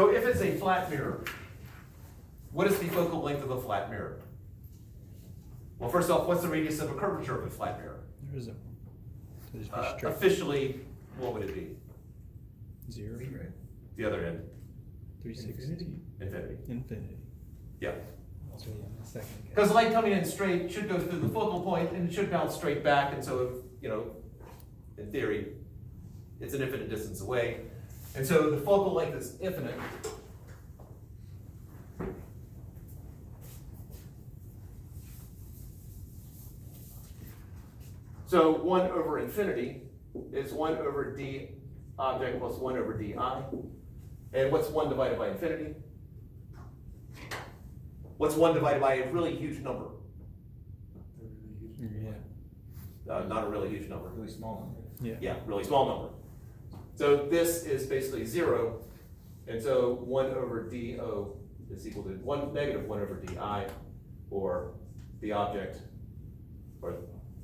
So if it's a flat mirror, what is the focal length of a flat mirror? Well, first off, what's the radius of a curvature of a flat mirror? There isn't one. So just be straight. Officially, what would it be? 0. The other end, 360. infinity. Infinity. Yeah. So yeah, my second guess. Because light coming in straight should go through the focal point and it should bounce straight back, and so, you know, in theory, it's an infinite distance away. And so the focal length is infinite. So 1 over infinity is 1 over d object plus 1 over di. And what's 1 divided by infinity? What's 1 divided by a really huge number? Yeah. Not a really huge number. Really small number. Yeah. Yeah, really small number. So this is basically 0, and so 1 over do is equal to negative 1 over di, or the object, or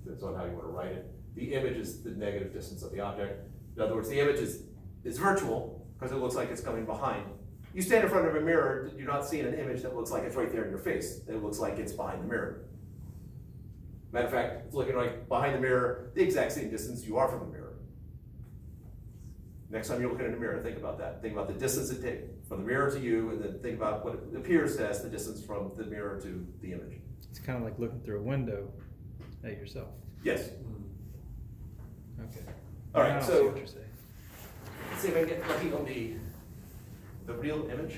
that's on how you want to write it. The image is the negative distance of the object. In other words, the image is virtual because it looks like it's coming behind. You stand in front of a mirror, you're not seeing an image that looks like it's right there in your face. It looks like it's behind the mirror. Matter of fact, it's looking like behind the mirror, the exact same distance you are from the mirror. Next time you're looking in a mirror, think about that. Think about the distance it takes from the mirror to you, and then think about what it appears as the distance from the mirror to the image. It's kind of like looking through a window at yourself. Yes. Okay. All Now right, I see so what you're saying. let's see if I can get lucky on the real image.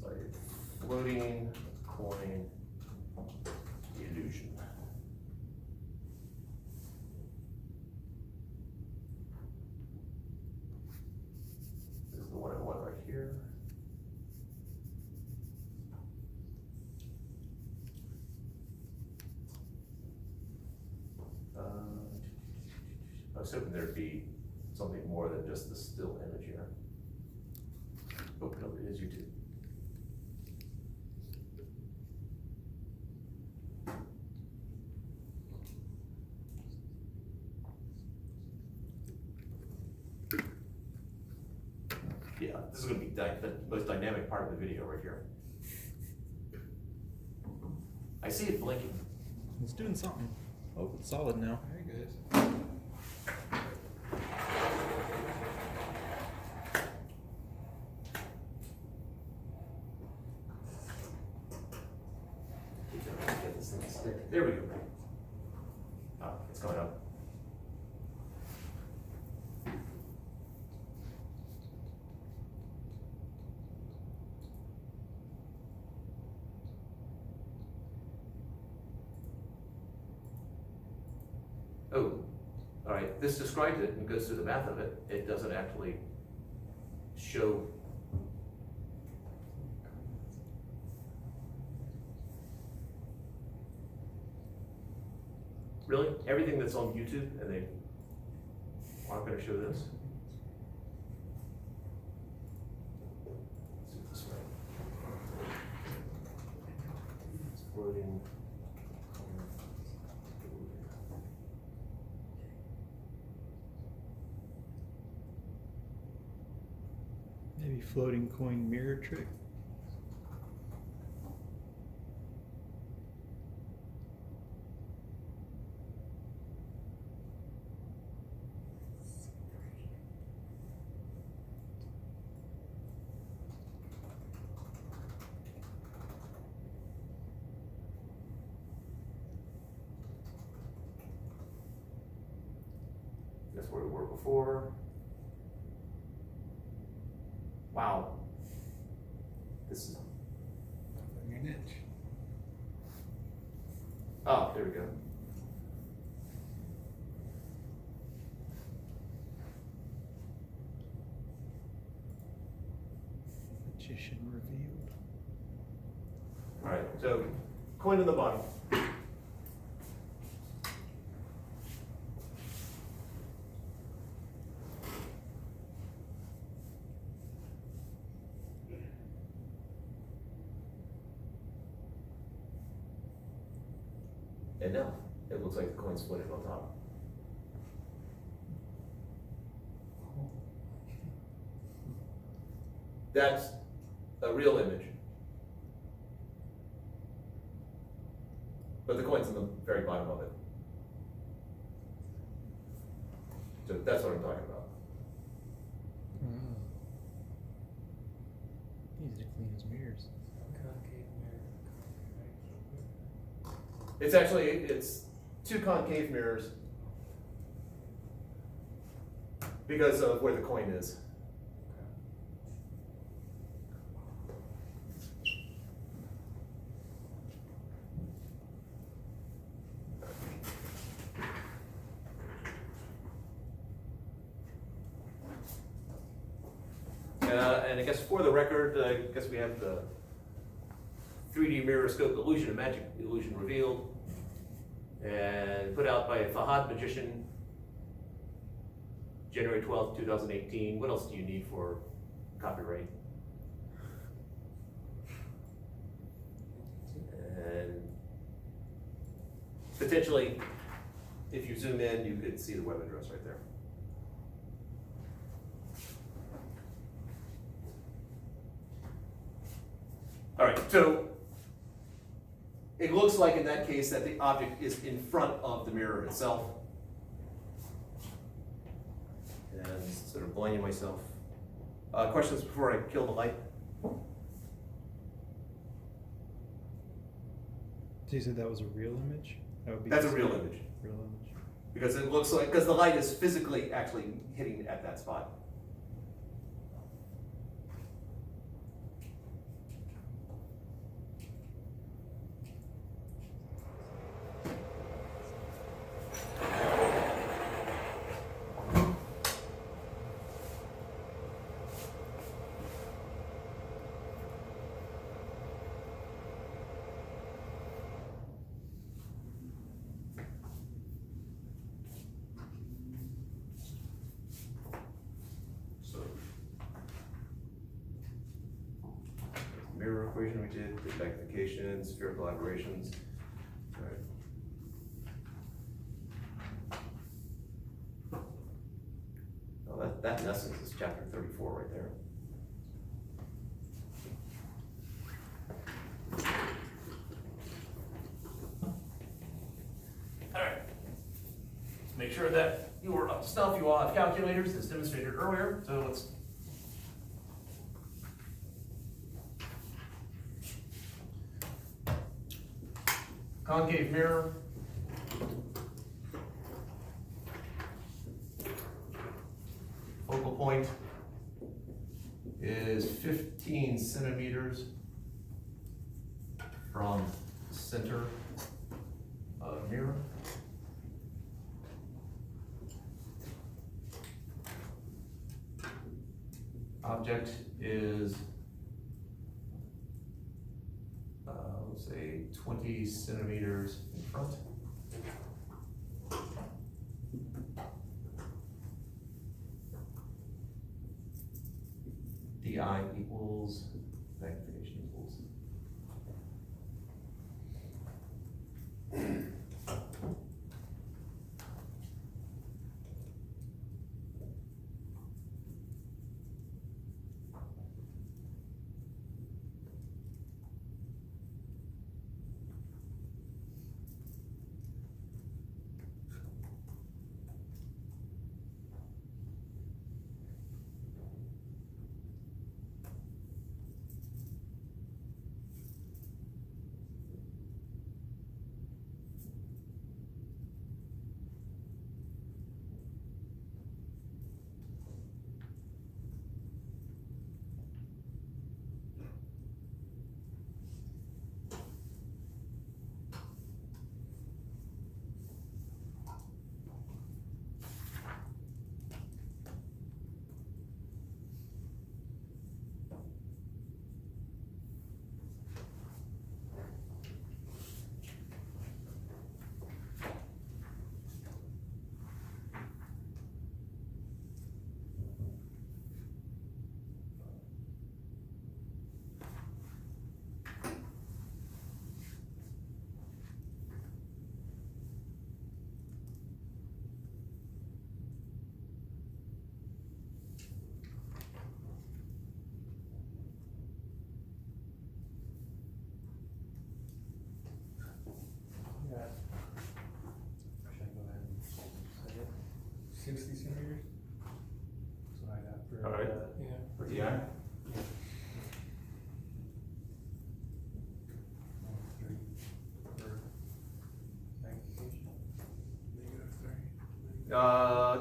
Sorry, floating coin illusion. This is the one I want right here. I was hoping there'd be something more than just the still image here. Oh, no, it is YouTube. Yeah, this is gonna be the most dynamic part of the video right here. I see it blinking. It's doing something. Oh, it's solid now. Very good. Get this thing to stick. There we go. Oh, it's going up. Oh, all right, this describes it and goes through the math of it. It doesn't actually show. Really? Everything that's on YouTube and they aren't gonna show this? Let's do it this way. Exploding. Maybe floating coin mirror trick. That's where we were before. Wow. This is, Your niche. oh, there we go. Magician revealed. All right, so coin in the bottom. And no, it looks like the coin split on top. That's a real image. But the coin's in the very bottom of it. So that's what I'm talking about. Easy to clean his mirrors. Concave mirror. It's two concave mirrors because of where the coin is. And I guess for the record, I guess we have the 3D mirror scope illusion of magic illusion revealed and put out by Fahad Magician, January 12th, 2018. What else do you need for copyright? And potentially, if you zoom in, you could see the web address right there. All right, so it looks like in that case that the object is in front of the mirror itself. And sort of blinding myself. Questions before I kill the light? So you said that was a real image? That would be That's a real image. real image. Because it looks like, because the light is physically actually hitting at that spot. So, mirror equation we did, the magnification, spherical aberrations. All right. Well, that in essence is chapter 34 right there. All right. Make sure that you are up to snuff. You all have calculators as demonstrated earlier. So let's. Concave mirror. Focal point is 15 centimeters from the center of mirror. Object is, let's say 20 centimeters in front. DI equals magnification equals.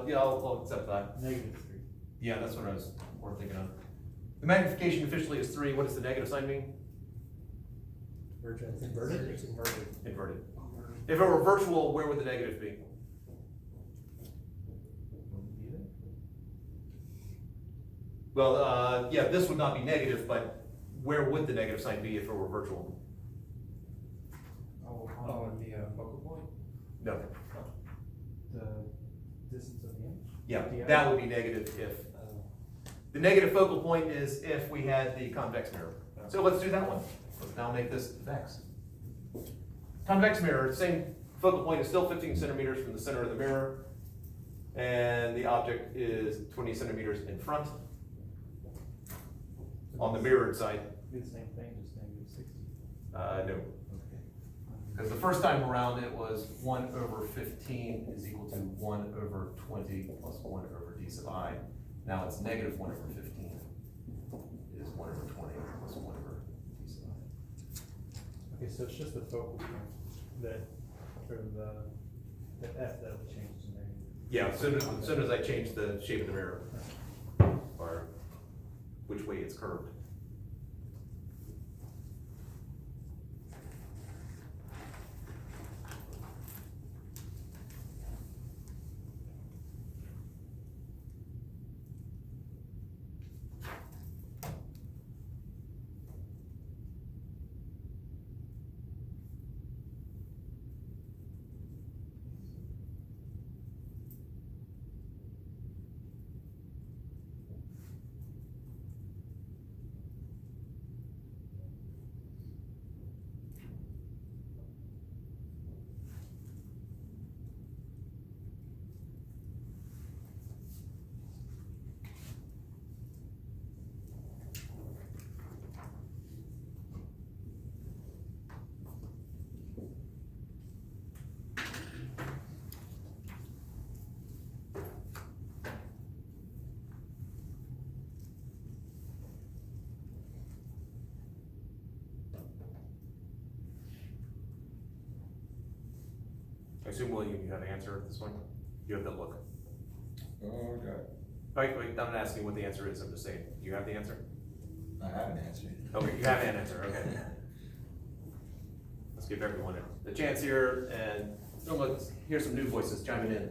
yeah, I'll accept that. -3. Yeah, that's what we're thinking of. The magnification officially is 3, what does the negative sign mean? It's inverted? It's inverted. Inverted. If it were virtual, where would the negative be? Well, yeah, this would not be negative, but where would the negative sign be if it were virtual? Oh, the focal point? No. The distance of the image? Yeah, The that would be negative if, the negative focal point is if we had the convex mirror. So let's do that one. Let's now make this vex. Convex mirror, same focal point is still 15 centimeters from the center of the mirror. And the object is 20 centimeters in front on the mirrored side. Do the same thing, just -60. No. Okay. Because the first time around, it was 1/15 is equal to 1/20 plus 1/d sub I. Now it's -1/15 is 1/20 plus 1/d sub I. Okay, so it's just the focal point that, or the F that will change to negative. Yeah, as soon as I change the shape of the mirror, or which way it's curved. I assume, William, you have an answer at this one? You have that look. Oh, God. Wait, I'm not asking what the answer is, I'm just saying, you have the answer? I haven't answered. Okay, you have an answer, okay. Let's give everyone the chance here, and let's hear some new voices chiming in.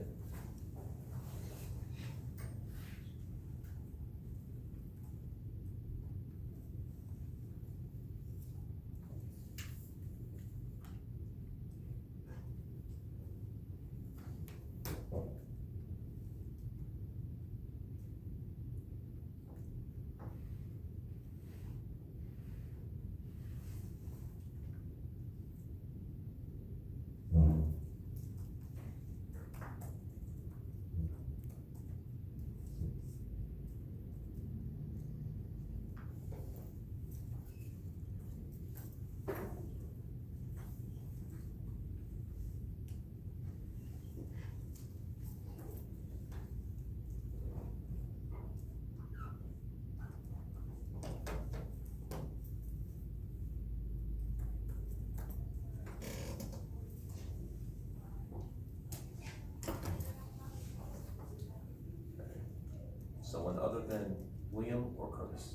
Someone other than William or Curtis?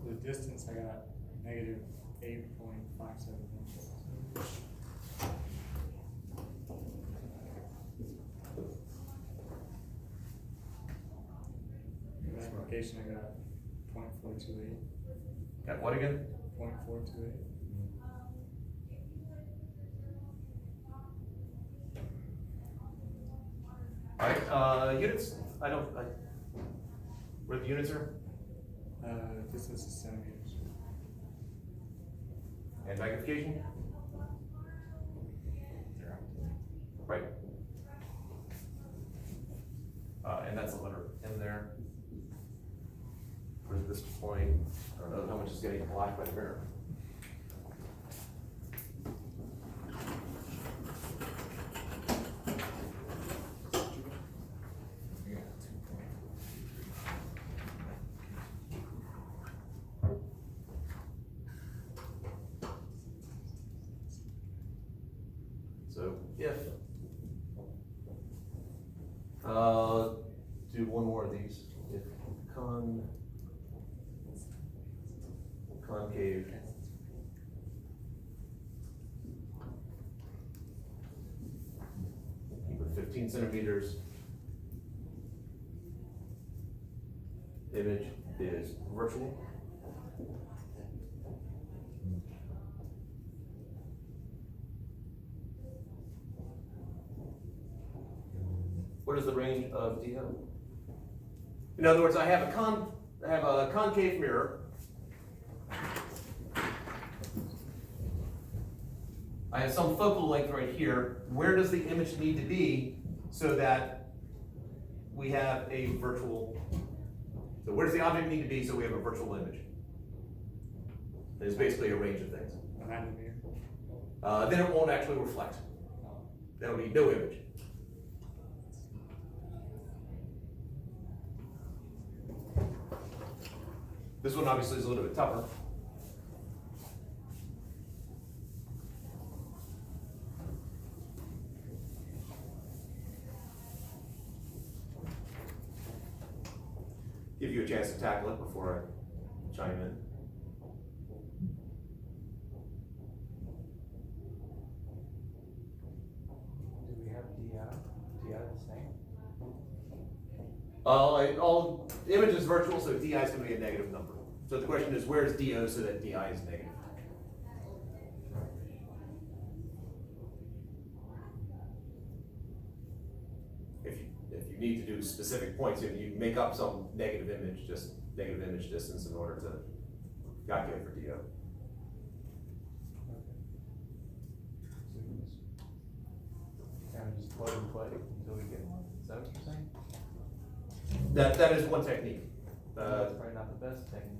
The distance, I got -8.571. Magnification, I got 0.428. Got what again? 0.428. Alright, units, where the units are, Distance is centimeters. and magnification? Right. And that's the letter M there. Where's this point? I don't know how much is getting blocked by the mirror. Yeah, 2.3. So if Do one more of these. If concave. Keep it 15 centimeters. Image is virtual. What is the range of DO? In other words, I have a concave mirror. I have some focal length right here. Where does the image need to be so that we have a virtual? So where does the object need to be so we have a virtual image? It's basically a range of things. Behind the mirror. Then it won't actually reflect. There'll be no image. This one obviously is a little bit tougher. Give you a chance to tackle it before I chime in. Do we have DI? DI the same? All image is virtual, so DI is going to be a negative number. So the question is, where is DO so that DI is negative? If you need to do specific points, if you make up some negative image, just negative image distance in order to calculate for DO. Okay. So we can just kind of just plug and play until we get one. Is that what you're saying? That is one technique. That's probably not the best technique.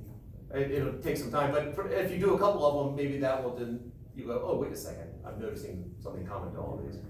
It'll take some time, but if you do a couple of them, maybe that will then, you go, oh, wait a second, I'm noticing something common to all of these.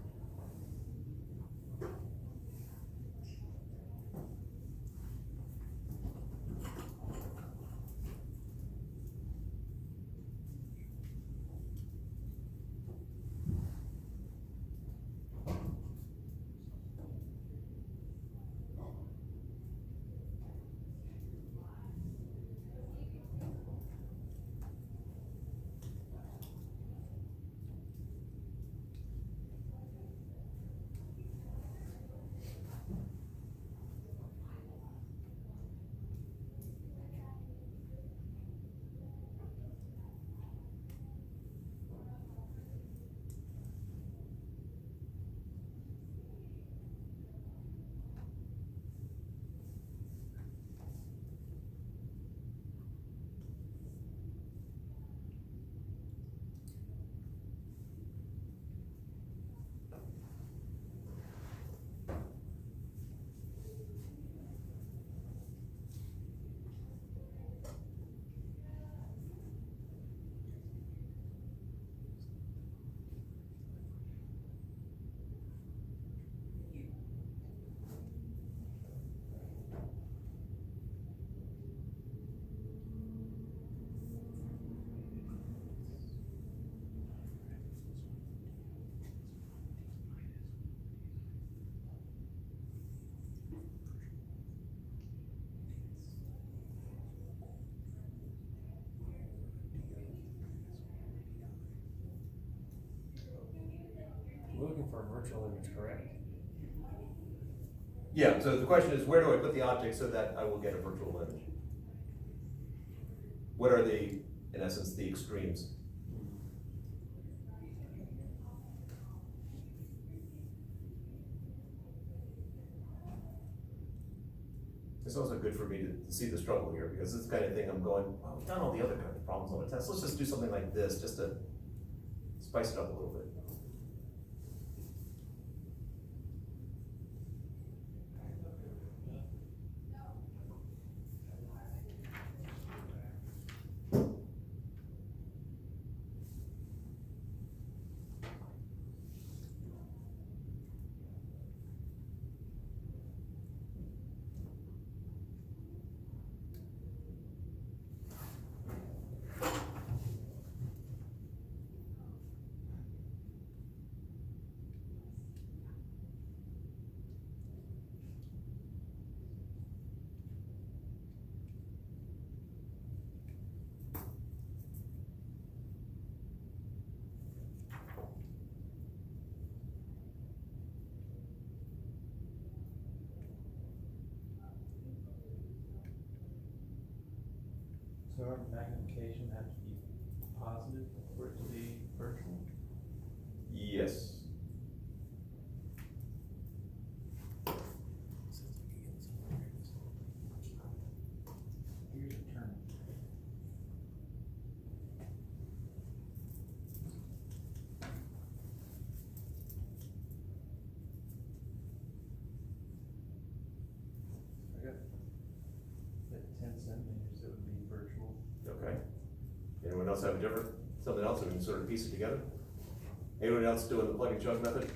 We're looking for a virtual image, correct? Yeah, so the question is, where do I put the object so that I will get a virtual image? What are the, in essence, the extremes? It's also good for me to see the struggle here, because it's the kind of thing I'm going, well, we've done all the other kind of problems on the test. Let's just do something like this, just to spice it up a little bit. So our magnification has to be positive for it to be virtual? Yes. Here's a term. I got at 10 centimeters, it would be virtual. Okay. Anyone else have a different, something else, we can sort of piece it together? Anyone else doing the plug and chug method?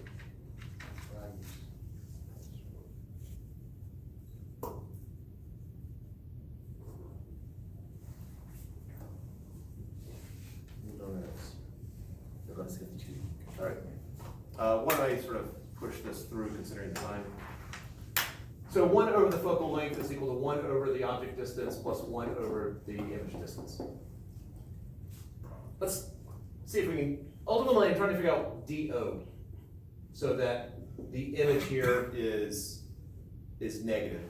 Let's get the two. All right. Why don't I sort of push this through considering the time? So 1 over the focal length is equal to 1 over the object distance plus 1 over the image distance. Let's see if we can, ultimately I'm trying to figure out DO so that the image here is negative.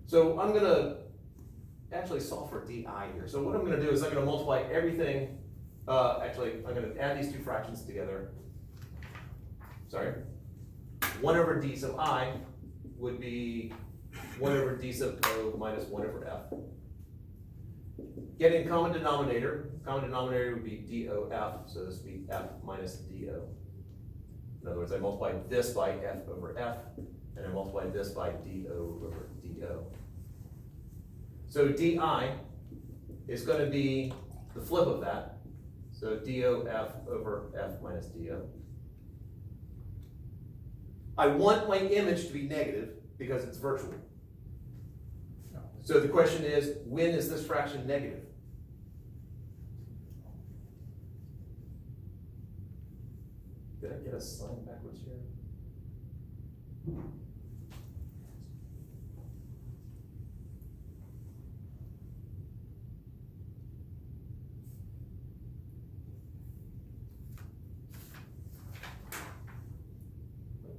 So I'm gonna actually solve for DI here. So what I'm gonna do is I'm gonna multiply everything, actually I'm gonna add these two fractions together. Sorry. 1 over D sub I would be 1 over D sub O minus 1 over F. Getting common denominator would be DOF, so this would be F minus DO. In other words, I multiply this by F over F, and I multiply this by DO over DO. So DI is going to be the flip of that, so DOF over F minus DO. I want my image to be negative because it's virtual. So the question is, when is this fraction negative? Did I get a sign backwards here?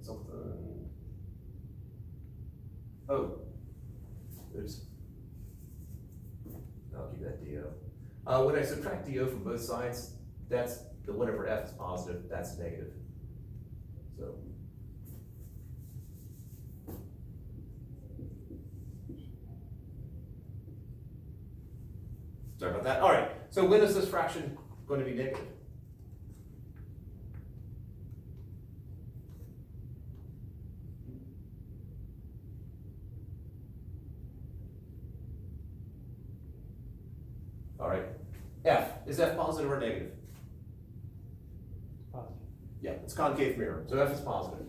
Something. Oh. Oops. I'll keep that DO. When I subtract DO from both sides, that's the 1 over F is positive, that's negative. So. Sorry about that. All right, so when is this fraction going to be negative? All right, F, is F positive or negative? Positive. Yeah, it's concave mirror, so F is positive.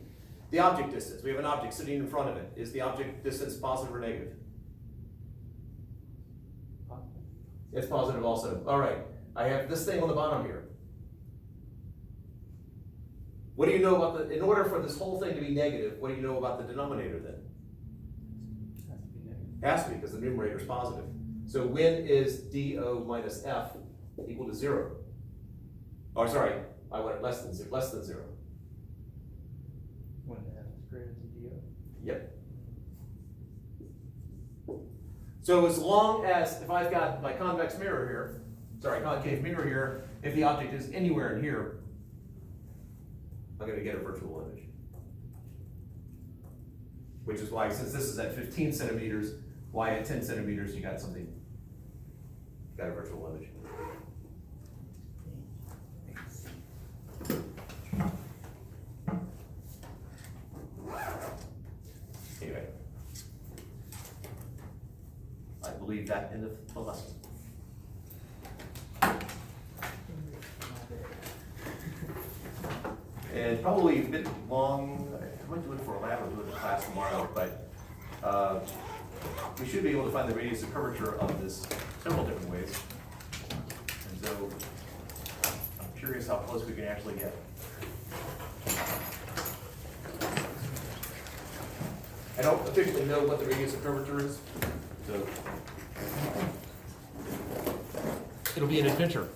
The object distance, we have an object sitting in front of it. Is the object distance positive or negative? Positive. It's positive also. All right, I have this thing on the bottom here. What do you know about in order for this whole thing to be negative, what do you know about the denominator then? Has to be negative. Has to be, because the numerator is positive. So when is DO minus F equal to 0? Or sorry, I want it less than 0. When the F is greater than DO. Yep. So as long as, if I've got my convex mirror here, concave mirror here, if the object is anywhere in here, I'm gonna get a virtual image. Which is why, since this is at 15 centimeters, why at 10 centimeters you got something, you got a virtual image. Anyway. I believe that end of the lesson. And probably a bit long, I might do it for a lab or do it in class tomorrow, but we should be able to find the radius of curvature of this several different ways. And so I'm curious how close we can actually get. I don't officially know what the radius of curvature is, so it'll be an adventure.